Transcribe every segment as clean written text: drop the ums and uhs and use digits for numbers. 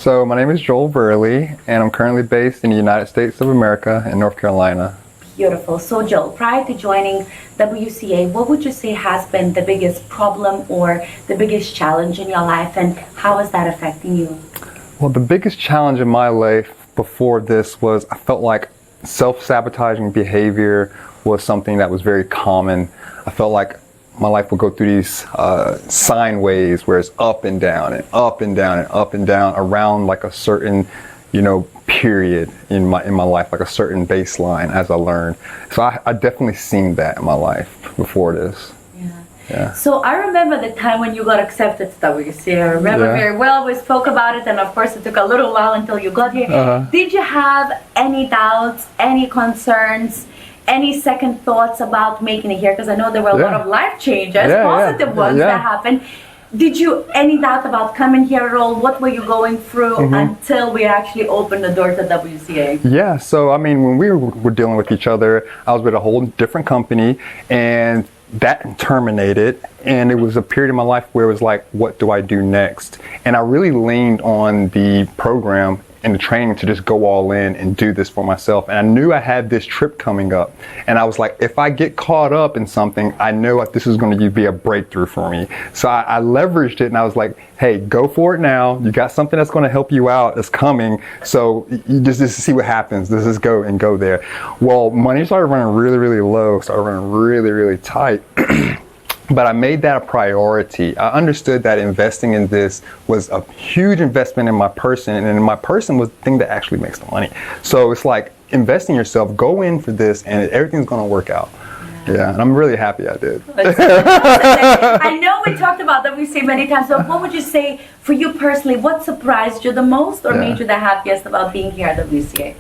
So my name is Joel Burley, and I'm currently based in the United States of America in North Carolina. Beautiful. So Joel, prior to joining WCA, what would you say has been the biggest problem or the biggest challenge in your life, and how is that affecting you? Well, the biggest challenge in my life before this was I felt like self-sabotaging behavior was something that was very common. I felt like my life would go through these sine waves where it's up and down and up and down and up and down around like a certain, period in my life, like a certain baseline as I learned. So I definitely seen that in my life before this. Yeah. So I remember the time when you got accepted to WCA. I remember very well. We spoke about it, and of course it took a little while until you got here. Did you have any doubts, any concerns, any second thoughts about making it here? Because I know there were a lot of life changes, positive ones that happened. Did you any doubt about coming here at all? What were you going through until we actually opened the door to WCA? Yeah, so I mean, when we were dealing with each other, I was with a whole different company, and that terminated, and it was a period in my life where it was like, what do I do next? And I really leaned on the program and the training to just go all in and do this for myself. And I knew I had this trip coming up, and I was like, if I get caught up in something, I know that this is going to be a breakthrough for me. So I leveraged it, and I was like, hey, go for it now. You got something that's going to help you out that's coming. So you just see what happens. Let's just go and go there. Well, money started running really, really low, started running really, really tight. But I made that a priority. I understood that investing in this was a huge investment in my person, and my person was the thing that actually makes the money. So it's like, invest in yourself, go in for this, and everything's going to work out. Yeah, and I'm really happy I did. I know we talked about WCA many times, so what would you say for you personally, what surprised you the most or made you the happiest about being here at WCA?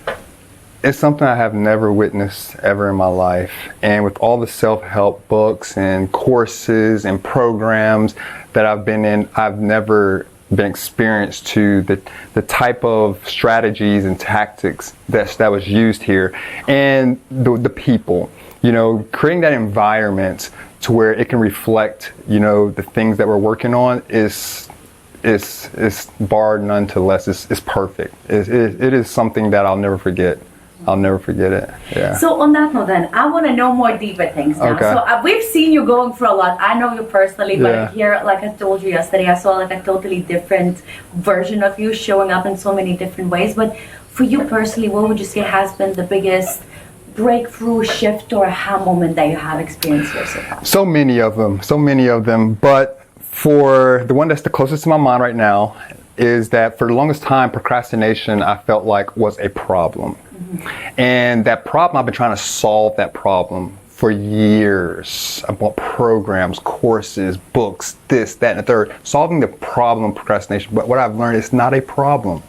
It's something I have never witnessed ever in my life. And with all the self-help books and courses and programs that I've been in, I've never been experienced to the type of strategies and tactics that was used here. And the people, creating that environment to where it can reflect, the things that we're working on is bar none to less. It's perfect. It is something that I'll never forget. I'll never forget it. Yeah. So on that note then, I want to know more deeper things now. Okay. So we've seen you going through a lot. I know you personally, but here, like I told you yesterday, I saw like a totally different version of you showing up in so many different ways. But for you personally, what would you say has been the biggest breakthrough, shift, or aha moment that you have experienced here so far? So many of them. But for the one that's the closest to my mind right now is that for the longest time, procrastination I felt like was a problem. And that problem, I've been trying to solve that problem for years. I bought programs, courses, books, this, that, and the third, solving the problem of procrastination. But what I've learned is not a problem.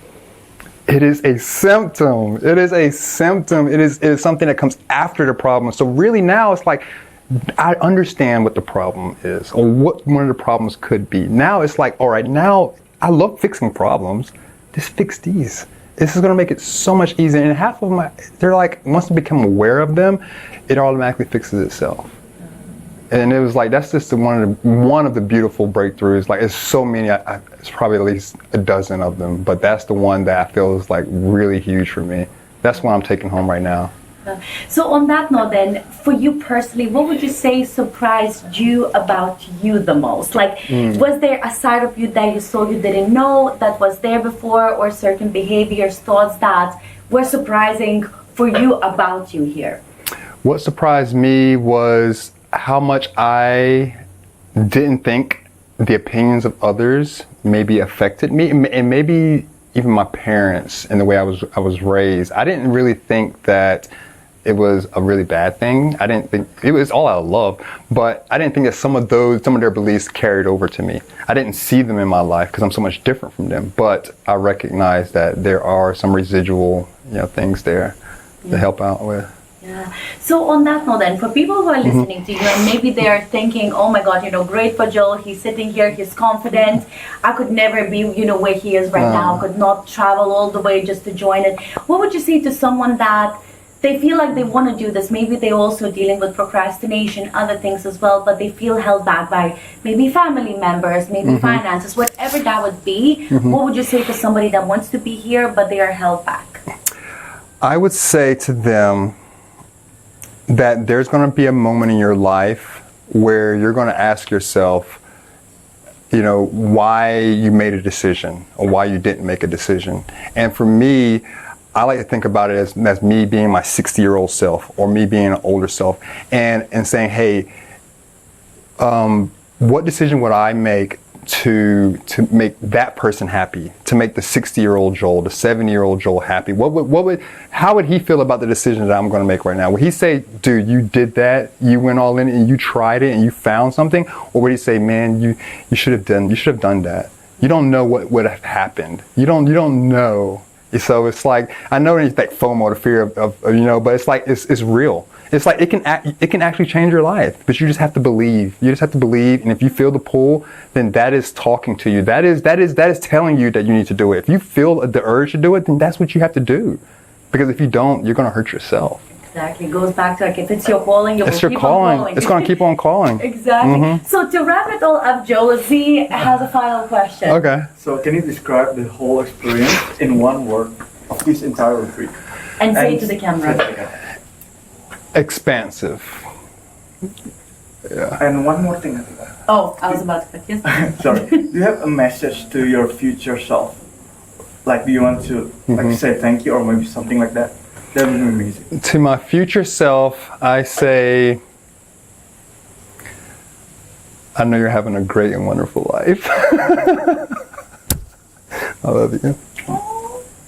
It is a symptom. It is a symptom. It is something that comes after the problem. So really now it's like, I understand what the problem is or what one of the problems could be. Now it's like, all right, now I love fixing problems. Just fix these. This is going to make it so much easier. And half of them, they're like, once you become aware of them, it automatically fixes itself. And it was like, that's just one of the beautiful breakthroughs. Like, it's so many, it's probably at least a dozen of them, but that's the one that I feel is like really huge for me. That's what I'm taking home right now. So on that note then, for you personally, what would you say surprised you about you the most? Like, was there a side of you that you saw you didn't know that was there before, or certain behaviors, thoughts that were surprising for you about you here? What surprised me was how much I didn't think the opinions of others maybe affected me, and maybe even my parents and the way I was raised. I didn't really think that it was a really bad thing. I didn't think it was all out of love, but I didn't think that some of their beliefs carried over to me. I didn't see them in my life because I'm so much different from them, but I recognize that there are some residual, things there to help out with. Yeah. So on that note then, for people who are listening to you and maybe they are thinking, oh my God, great for Joel, he's sitting here, he's confident, I could never be, where he is right now, could not travel all the way just to join it. What would you say to someone that they feel like they want to do this. Maybe they're also dealing with procrastination, other things as well, but they feel held back by maybe family members, maybe finances, whatever that would be. What would you say to somebody that wants to be here, but they are held back? I would say to them that there's going to be a moment in your life where you're going to ask yourself, why you made a decision or why you didn't make a decision. And for me, I like to think about it as me being my 60-year-old self or me being an older self and saying, hey, what decision would I make to make that person happy, to make the 60-year-old Joel, the 70-year-old Joel happy? How would he feel about the decision that I'm going to make right now? Would he say, dude, you did that, you went all in and you tried it and you found something? Or would he say, man, you should have done that. You don't know what would have happened. You don't know. So it's like, I know it's like FOMO, the fear of but it's like, it's real. It's like it can actually change your life, but you just have to believe. You just have to believe, and if you feel the pull, then that is talking to you. That is telling you that you need to do it. If you feel the urge to do it, then that's what you have to do. Because if you don't, you're going to hurt yourself. Exactly. It goes back to like, if it's your calling, it's your calling. It's going to keep on calling. Exactly. So to wrap it all up, Joel, Z has a final question. Okay. So can you describe the whole experience in one word of this entire retreat? And say to the camera. Expansive. Yeah. And one more thing. Oh, I was about to cut you. Sorry. Do you have a message to your future self? Like, do you want to say thank you or maybe something like that? That would be amazing. To my future self, I say, I know you're having a great and wonderful life. I love you.